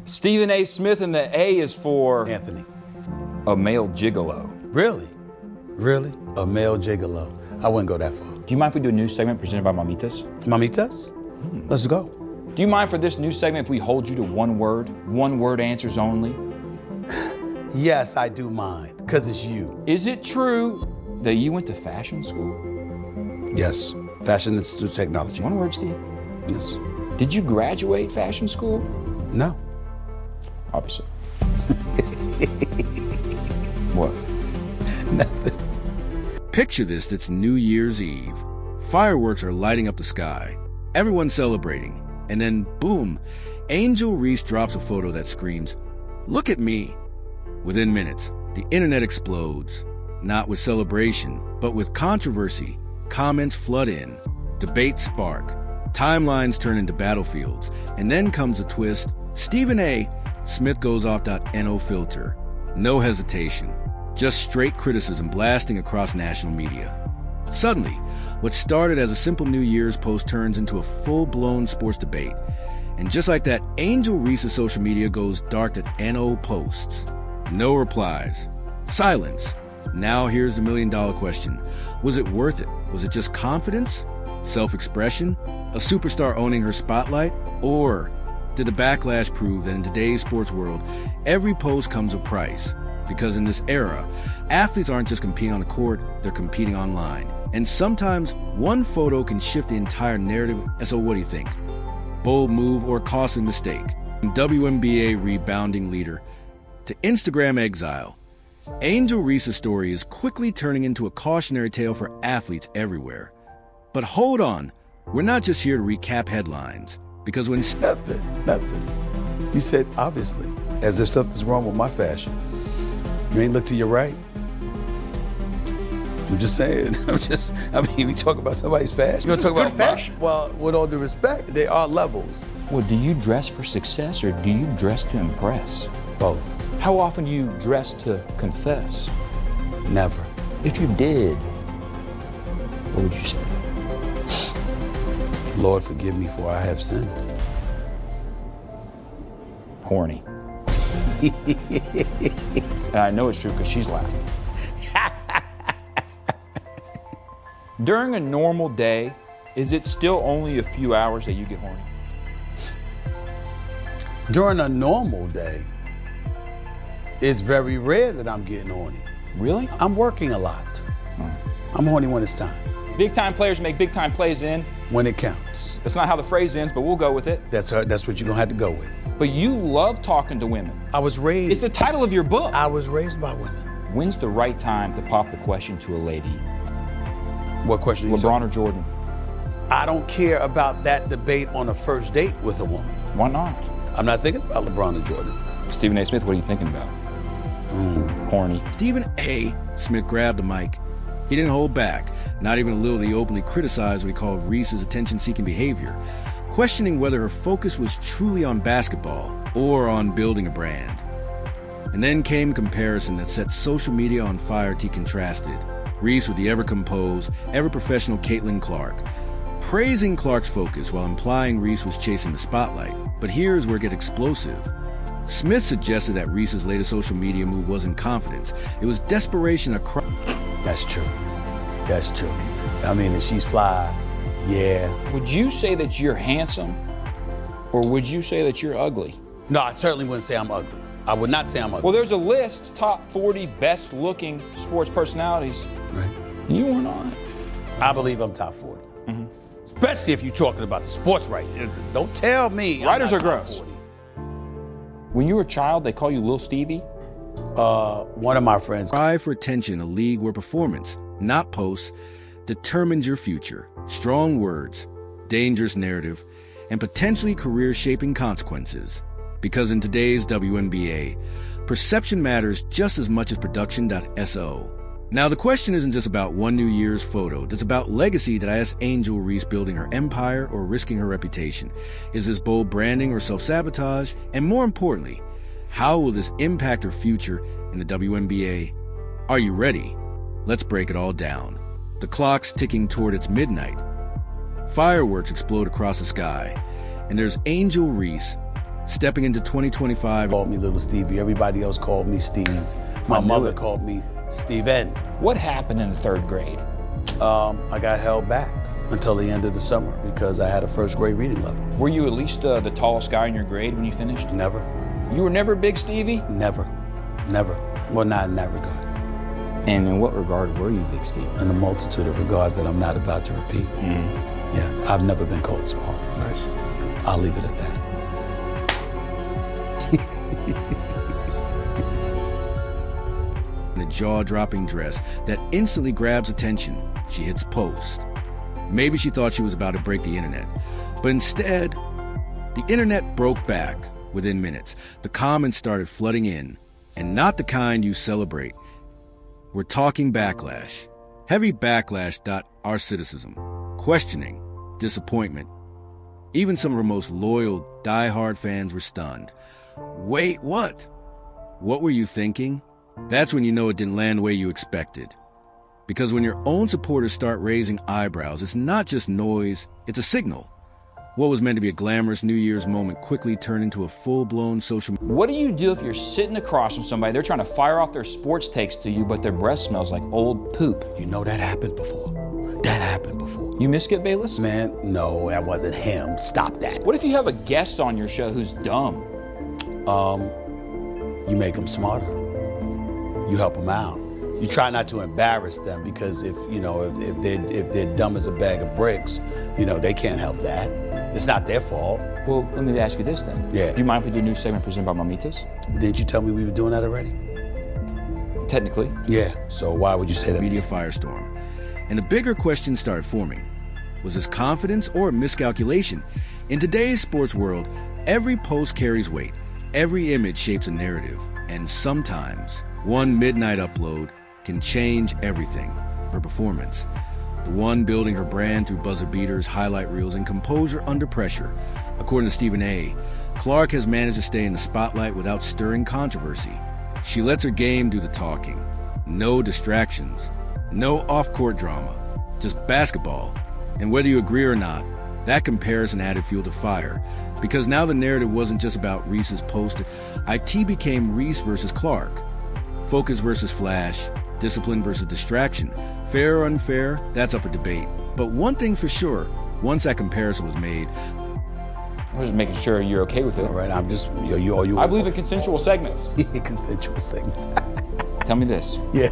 Stephen A. Smith, and the A is for Anthony. a male gigolo. Really? Really? A male gigolo. I wouldn't go that far. Do you mind if we do a news segment presented by Mamitas? Mamitas? Let's go. Do you mind for this news segment if we hold you to one word answers only? Yes, I do mind, because it's you. Is it true that you went to fashion school? Yes. Fashion Institute of Technology. One word, Steve. Yes. Did you graduate fashion school? No. Obviously. What? Nothing. Picture this, it's New Year's Eve. Fireworks are lighting up the sky. Everyone's celebrating. And then, boom, Angel Reese drops a photo that screams, "Look at me." Within minutes, the internet explodes. Not with celebration, but with controversy. Comments flood in. Debates spark. Timelines turn into battlefields. And then comes a twist. Stephen A. Smith goes off .no filter. No hesitation. Just straight criticism blasting across national media. Suddenly, what started as a simple New Year's post turns into a full-blown sports debate. And just like that, Angel Reese's social media goes dark at NO posts. No replies. Silence. Now here's the million-dollar question. Was it worth it? Was it just confidence? Self-expression? A superstar owning her spotlight? Or did the backlash prove that in today's sports world, every post comes with a price? Because in this era, athletes aren't just competing on the court, they're competing online. And sometimes one photo can shift the entire narrative. And so what do you think? Bold move or costly mistake? From WNBA rebounding leader to Instagram exile, Angel Reese's story is quickly turning into a cautionary tale for athletes everywhere. But hold on, we're not just here to recap headlines. Because when Nothing. He said, obviously, as if something's wrong with my fashion. You ain't look to your right. I'm just saying. We talk about somebody's fashion. You gonna talk about fashion? Well, with all due respect, there are levels. Well, do you dress for success or do you dress to impress? Both. How often do you dress to confess? Never. If you did, what would you say? Lord, forgive me for I have sinned. Horny. And I know it's true because she's laughing. During a normal day, is it still only a few hours that you get horny? During a normal day, it's very rare that I'm getting horny. Really? I'm working a lot. I'm horny when it's time. Big time players make big time plays in. When it counts. That's not how the phrase ends, but we'll go with it. That's what you're gonna have to go with. But you love talking to women. I was raised. It's the title of your book. I was raised by women. When's the right time to pop the question to a lady? What question? Are you LeBron or Jordan? I don't care about that debate on a first date with a woman. Why not? I'm not thinking about LeBron and Jordan. Stephen A. Smith, what are you thinking about? Horny. Stephen A. Smith grabbed the mic. He didn't hold back, not even a little. He openly criticized what he called Reese's attention-seeking behavior, questioning whether her focus was truly on basketball or on building a brand. And then came a comparison that set social media on fire. He contrasted Reese with the ever-composed, ever-professional Caitlin Clark, praising Clark's focus while implying Reese was chasing the spotlight. But here's where it gets explosive. Smith suggested that Reese's latest social media move wasn't confidence. It was desperation across... That's true. That's true. I mean, if she's fly, yeah. Would you say that you're handsome or would you say that you're ugly? No, I certainly wouldn't say I'm ugly. I would not say I'm ugly. Well, there's a list, top 40 best looking sports personalities. Right. You were not. I believe I'm top 40. Mm-hmm. Especially if you're talking about the sports right. Don't tell me. Writers I'm are not top gross. 40. When you were a child, they call you Lil Stevie? One of my friends. Strive for attention, a league where performance, not posts, determines your future. Strong words, dangerous narrative, and potentially career-shaping consequences. Because in today's WNBA, perception matters just as much as production.so. Now, the question isn't just about one New Year's photo. It's about legacy that I asked Angel Reese building her empire or risking her reputation. Is this bold branding or self-sabotage? And more importantly, how will this impact her future in the WNBA? Are you ready? Let's break it all down. The clock's ticking toward its midnight. Fireworks explode across the sky. And there's Angel Reese, stepping into 2025. Called me Little Stevie. Everybody else called me Steve. My mother called me Steven. What happened in the 3rd grade? I got held back until the end of the summer because I had a 1st grade reading level. Were you at least the tallest guy in your grade when you finished? Never. You were never Big Stevie? Never. Never. Well, not in that regard. And in what regard were you Big Stevie? In a multitude of regards that I'm not about to repeat. Yeah, I've never been called small. Nice. I'll leave it at that. In a jaw-dropping dress that instantly grabs attention, she hits post. Maybe she thought she was about to break the internet, but instead, the internet broke back within minutes. The comments started flooding in, and not the kind you celebrate. We're talking backlash. Heavy backlash. Our cynicism, questioning, disappointment. Even some of her most loyal, die-hard fans were stunned. Wait, what? What were you thinking? That's when you know it didn't land the way you expected. Because when your own supporters start raising eyebrows, it's not just noise, it's a signal. What was meant to be a glamorous New Year's moment quickly turned into a full-blown social... What do you do if you're sitting across from somebody, they're trying to fire off their sports takes to you, but their breath smells like old poop? You know that happened before. That happened before. You miss Skip Bayless? Man, no, that wasn't him. Stop that. What if you have a guest on your show who's dumb? You make them smarter. You help them out. You try not to embarrass them because if they're dumb as a bag of bricks, they can't help that. It's not their fault. Well, let me ask you this then. Yeah. Do you mind if we do a new segment presented by Mamitas? Didn't you tell me we were doing that already? Technically. Yeah, so why would you say that? Media firestorm. And a bigger question started forming. Was this confidence or a miscalculation? In today's sports world, every post carries weight. Every image shapes a narrative. And sometimes, one midnight upload can change everything. Her performance. The one building her brand through buzzer beaters, highlight reels, and composure under pressure. According to Stephen A., Clark has managed to stay in the spotlight without stirring controversy. She lets her game do the talking. No distractions. No off-court drama. Just basketball. And whether you agree or not, that comparison added fuel to fire. Because now the narrative wasn't just about Reese's post. IT became Reese versus Clark. Focus versus flash. Discipline versus distraction. Fair or unfair, that's up for debate. But one thing for sure, once that comparison was made... I'm just making sure you're okay with it. All right, I'm just... I believe in consensual segments. Consensual segments. Tell me this. Yeah.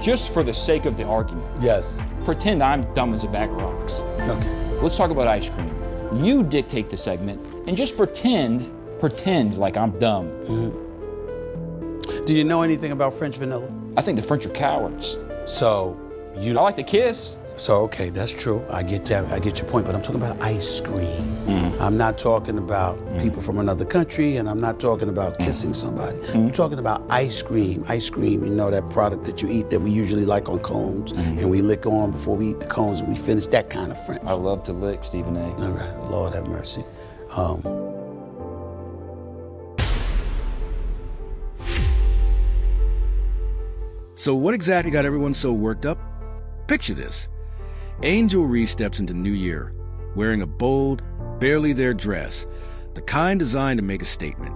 Just for the sake of the argument. Yes. Pretend I'm dumb as a bag of rocks. Okay. Let's talk about ice cream. You dictate the segment and just pretend like I'm dumb. Mm-hmm. Do you know anything about French vanilla? I think the French are cowards. So, I like to kiss. So, okay, that's true. I get that. I get your point, but I'm talking about ice cream. Mm-hmm. I'm not talking about people from another country, and I'm not talking about kissing somebody. I'm talking about ice cream. Ice cream, that product that you eat that we usually like on cones, and we lick on before we eat the cones, and we finish that kind of French. I love to lick, Stephen A. All right, Lord have mercy. So what exactly got everyone so worked up? Picture this. Angel Reese steps into New Year, wearing a bold, barely there dress, the kind designed to make a statement.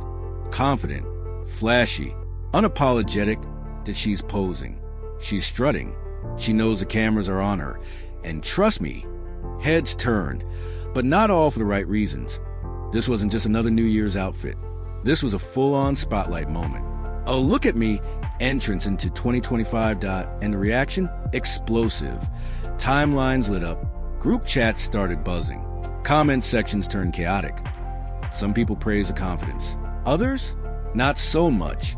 Confident, flashy, unapologetic that she's posing. She's strutting. She knows the cameras are on her. And trust me, heads turned, but not all for the right reasons. This wasn't just another New Year's outfit. This was a full-on spotlight moment. A look at me entrance into 2025. And the reaction? Explosive. Timelines lit up. Group chats started buzzing. Comment sections turned chaotic. Some people praised the confidence. Others, not so much.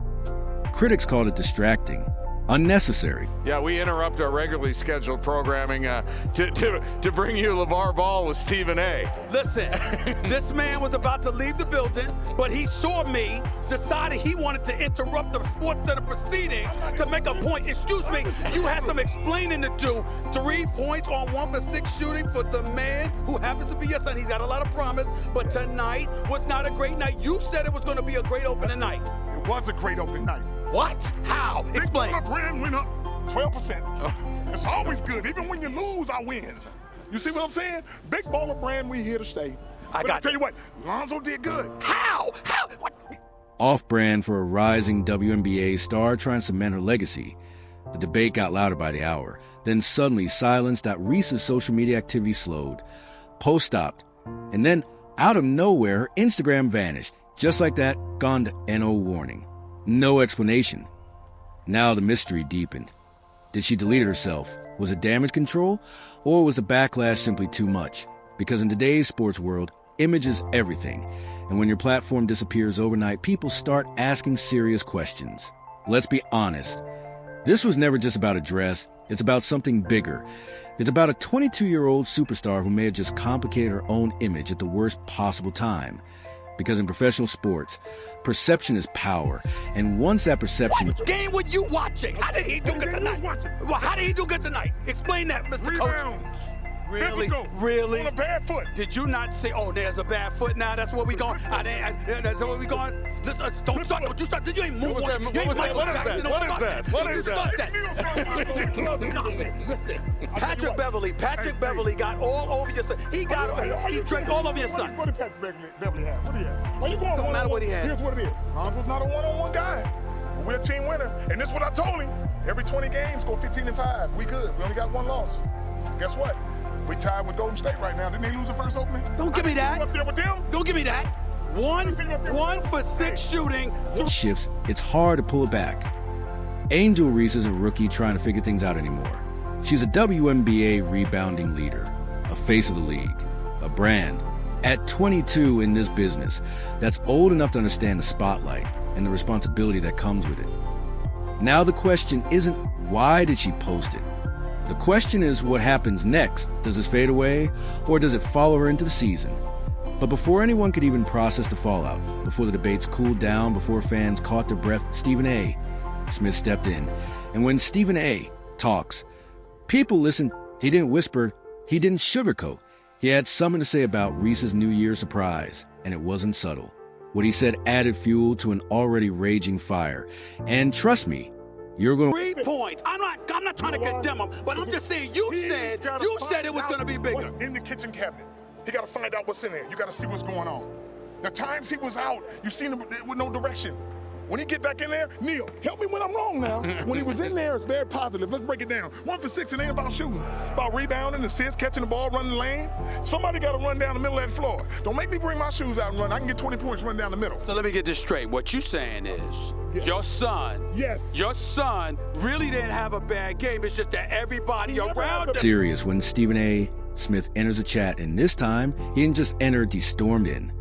Critics called it distracting, unnecessary. Yeah, we interrupt our regularly scheduled programming to bring you LeVar Ball with Stephen A. Listen, this man was about to leave the building, but he saw me, decided he wanted to interrupt the Sports Center proceedings to make a point. Excuse me, you had some explaining to do. 3 points on 1 for 6 shooting for the man who happens to be your son. He's got a lot of promise, but tonight was not a great night. You said it was going to be a great opening night. It was a great opening night. What? How? Explain. Big Baller brand went up 12%. It's always good. Even when you lose, I win. You see what I'm saying? Big Baller brand, we here to stay. But I tell you what, Lonzo did good. How? What? Off-brand for a rising WNBA star trying to cement her legacy. The debate got louder by the hour, then suddenly silenced. Reese's social media activity slowed. Post stopped, and then, out of nowhere, her Instagram vanished. Just like that, gone to NO warning. No explanation. Now the mystery deepened. Did she delete it herself? Was it damage control? Or was the backlash simply too much? Because in today's sports world, image is everything. And when your platform disappears overnight, people start asking serious questions. Let's be honest. This was never just about a dress. It's about something bigger. It's about a 22-year-old superstar who may have just complicated her own image at the worst possible time. Because in professional sports, perception is power. And once that perception... What game were you watching? How did he do good tonight? Well, how did he do good tonight? Explain that, Mr. Coach. Rebounds. Really? Physical. Really? On a bad foot. Did you not say, oh, there's a bad foot now? That's where we going? That's where we going? Listen, don't start. Don't you start. You ain't moving. What is that? What is that? Listen, Patrick Beverly got all over your son. He drank all over your son. What did Patrick Beverly have? What did he have? Why you going Don't matter what he had. Here's what it is. Lonzo's not a one-on-one guy. But we're a team winner. And this is what I told him. Every 20 games, go 15-5. We good. We only got one loss. Guess what? We tied with Golden State right now. Didn't they lose the first opening? Don't give me that. Up there with them? Don't give me that. One for 6 shooting. shifts, it's hard to pull it back. Angel Reese isn't a rookie trying to figure things out anymore. She's a WNBA rebounding leader, a face of the league, a brand. At 22 in this business, that's old enough to understand the spotlight and the responsibility that comes with it. Now the question isn't why did she post it? The question is what happens next. Does this fade away, or does it follow her into the season? But before anyone could even process the fallout, before the debates cooled down, before fans caught their breath, Stephen A. Smith stepped in. And when Stephen A. talks, people listen. He didn't whisper, he didn't sugarcoat. He had something to say about Reese's New Year's surprise, and it wasn't subtle. What he said added fuel to an already raging fire. And trust me, you're going to... 3 points. I'm not trying to condemn him, but I'm just saying you said it was going to be bigger. What's in the kitchen cabinet? He got to find out what's in there. You got to see what's going on. The times he was out, you seen him with no direction. When he get back in there, Neil, help me when I'm wrong now. When he was in there, it's very positive. Let's break it down. 1 for 6, it ain't about shooting. It's about rebounding, assists, catching the ball, running the lane. Somebody got to run down the middle of that floor. Don't make me bring my shoes out and run. I can get 20 points running down the middle. So let me get this straight. What you saying is your son really didn't have a bad game. It's just that everybody around him. Serious when Stephen A. Smith enters a chat, and this time, he didn't just enter, he stormed in.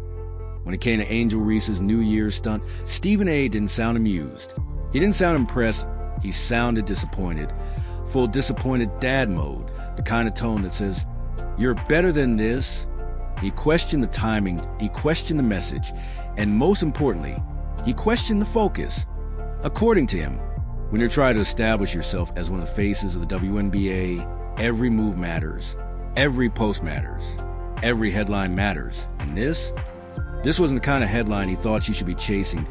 When it came to Angel Reese's New Year's stunt, Stephen A. didn't sound amused. He didn't sound impressed. He sounded disappointed. Full disappointed dad mode, the kind of tone that says, "You're better than this." He questioned the timing, he questioned the message, and most importantly, he questioned the focus. According to him, when you're trying to establish yourself as one of the faces of the WNBA, every move matters, every post matters, every headline matters. And this wasn't the kind of headline he thought she should be chasing.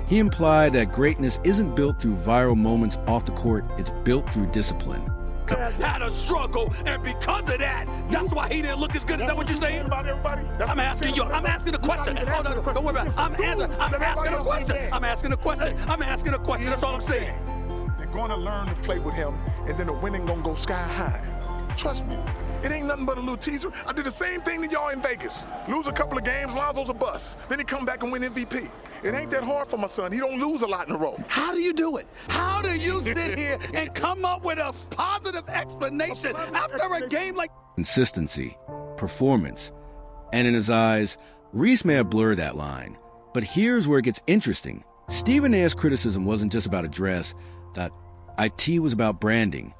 He implied that greatness isn't built through viral moments off the court, it's built through discipline. Had a struggle, and because of that, that's why he didn't look as good. Is that what you're saying? Everybody? I'm asking a question. Oh, no, don't worry about it. I'm asking a question. That's all I'm saying. They're going to learn to play with him, and then the winning going to go sky high. Trust me. It ain't nothing but a little teaser. I did the same thing to y'all in Vegas. Lose a couple of games, Lonzo's a bust. Then he come back and win MVP. It ain't that hard for my son. He don't lose a lot in a row. How do you do it? How do you sit here and come up with a positive explanation after a game like... Consistency, performance, and in his eyes, Reese may have blurred that line. But here's where it gets interesting. Stephen A.'s criticism wasn't just about a dress. That IT was about branding,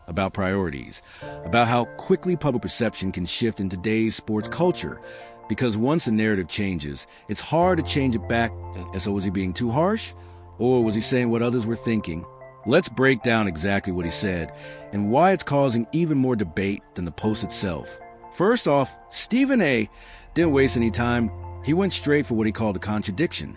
about priorities, about how quickly public perception can shift in today's sports culture. Because once the narrative changes, it's hard to change it back. So was he being too harsh? Or was he saying what others were thinking? Let's break down exactly what he said and why it's causing even more debate than the post itself. First off, Stephen A. didn't waste any time. He went straight for what he called a contradiction.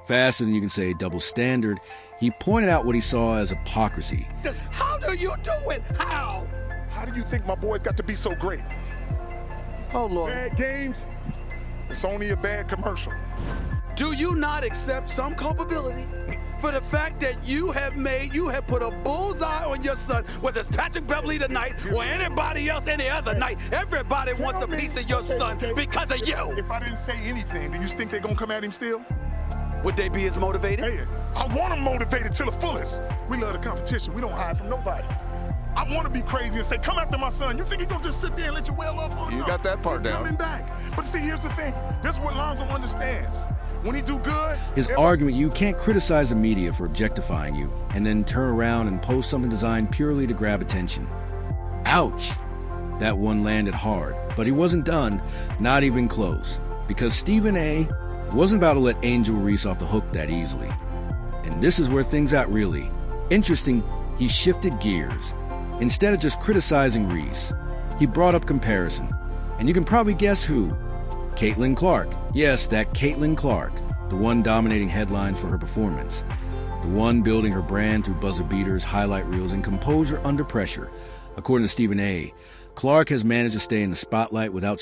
Faster than you can say double standard, he pointed out what he saw as hypocrisy. How do you do it? How? How do you think my boys got to be so great? Oh, Lord. Bad games, It's only a bad commercial. Do you not accept some culpability for the fact that you have put a bullseye on your son, whether it's Patrick Beverly tonight or anybody else any other night? Everybody wants a piece of your son because of you. If I didn't say anything, do you think they're gonna come at him still? Would they be as motivated? Hey, I want them motivated to the fullest. We love the competition. We don't hide from nobody. I want to be crazy and say, come after my son. You think he's going to just sit there and let you well up on him? You got that part He's down. coming back. But see, here's the thing. This is what Lonzo understands. When he do good, His argument, you can't criticize the media for objectifying you and then turn around and post something designed purely to grab attention. Ouch! That one landed hard, but he wasn't done, not even close, because Stephen A. wasn't about to let Angel Reese off the hook that easily. And this is where things got really interesting. He shifted gears. Instead of just criticizing Reese, he brought up comparison. And you can probably guess who. Caitlin Clark. Yes, that Caitlin Clark, the one dominating headlines for her performance, the one building her brand through buzzer beaters, highlight reels, and composure under pressure. According to Stephen A., Clark has managed to stay in the spotlight without